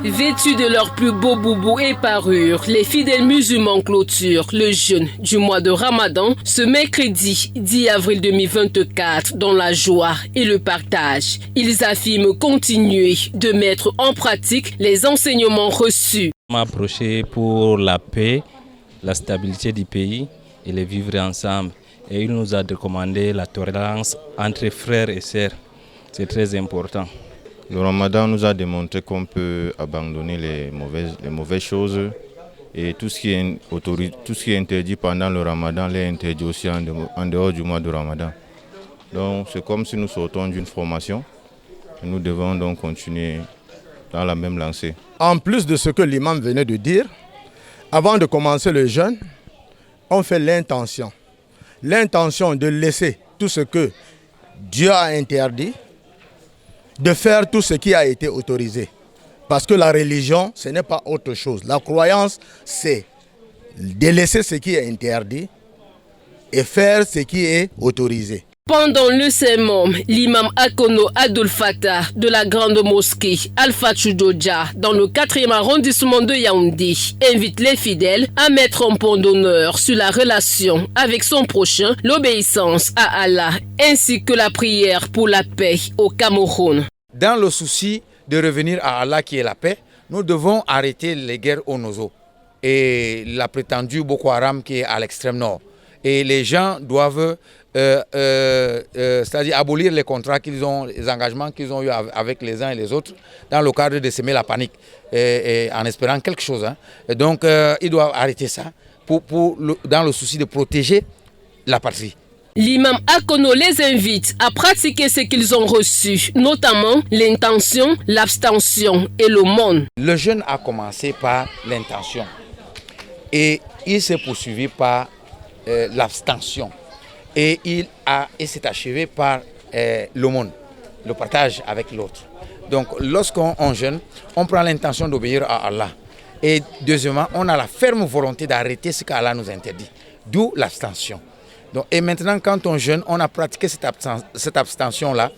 Vêtus de leurs plus beaux boubous et parures, les fidèles musulmans clôturent le jeûne du mois de Ramadan ce mercredi 10 avril 2024 dans la joie et le partage. Ils affirment continuer de mettre en pratique les enseignements reçus. M'approcher pour la paix, la stabilité du pays et les vivre ensemble. Et il nous a recommandé la tolérance entre frères et sœurs. C'est très important. Le Ramadan nous a démontré qu'on peut abandonner les mauvaises choses et tout ce qui est interdit pendant le Ramadan l'est interdit aussi en dehors du mois de Ramadan. Donc c'est comme si nous sortons d'une formation et nous devons donc continuer dans la même lancée. En plus de ce que l'imam venait de dire, avant de commencer le jeûne, on fait l'intention. L'intention de laisser tout ce que Dieu a interdit, de faire tout ce qui a été autorisé. Parce que la religion, ce n'est pas autre chose. La croyance, c'est délaisser ce qui est interdit et faire ce qui est autorisé. Pendant le sermon, l'imam Akono Abdul Fattah de la grande mosquée Alpha Choudoja dans le 4e arrondissement de Yaoundé invite les fidèles à mettre un point d'honneur sur la relation avec son prochain, l'obéissance à Allah ainsi que la prière pour la paix au Cameroun. Dans le souci de revenir à Allah qui est la paix, nous devons arrêter les guerres au Nozo et la prétendue Boko Haram qui est à l'extrême nord. Et les gens doivent c'est-à-dire abolir les contrats qu'ils ont, les engagements qu'ils ont eu avec les uns et les autres dans le cadre de semer la panique et en espérant quelque chose. Et donc ils doivent arrêter ça dans le souci de protéger la patrie. L'imam Akono les invite à pratiquer ce qu'ils ont reçu, notamment l'intention, l'abstention et l'aumône. Le jeûne a commencé par l'intention et il s'est poursuivi par l'abstention. Et il s'est achevé par l'aumône, le partage avec l'autre. Donc lorsqu'on jeûne, on prend l'intention d'obéir à Allah. Et deuxièmement, on a la ferme volonté d'arrêter ce qu'Allah nous interdit, d'où l'abstention. Donc, et maintenant, quand on jeûne, on a pratiqué cette abstention-là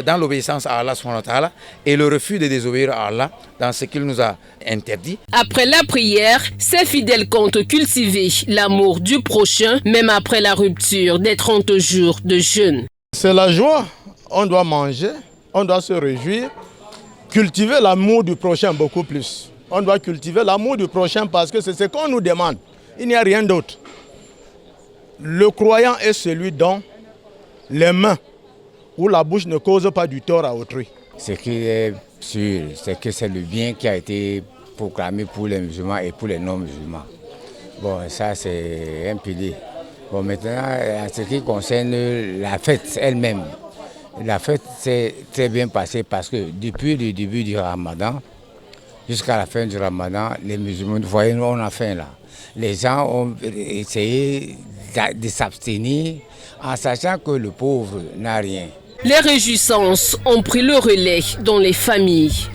dans l'obéissance à Allah subhanahu wa ta'ala et le refus de désobéir à Allah dans ce qu'il nous a interdit. Après la prière, ces fidèles comptent cultiver l'amour du prochain, même après la rupture des 30 jours de jeûne. C'est la joie, on doit manger, on doit se réjouir, cultiver l'amour du prochain beaucoup plus. On doit cultiver l'amour du prochain parce que c'est ce qu'on nous demande, il n'y a rien d'autre. Le croyant est celui dont les mains ou la bouche ne causent pas du tort à autrui. Ce qui est sûr, c'est que c'est le bien qui a été proclamé pour les musulmans et pour les non-musulmans. Bon, ça c'est un pilier. Bon, maintenant, en ce qui concerne la fête elle-même, la fête s'est très bien passée parce que depuis le début du Ramadan jusqu'à la fin du Ramadan, les musulmans, vous voyez, on a faim là. Les gens ont essayé de s'abstenir en sachant que le pauvre n'a rien. Les réjouissances ont pris le relais dans les familles.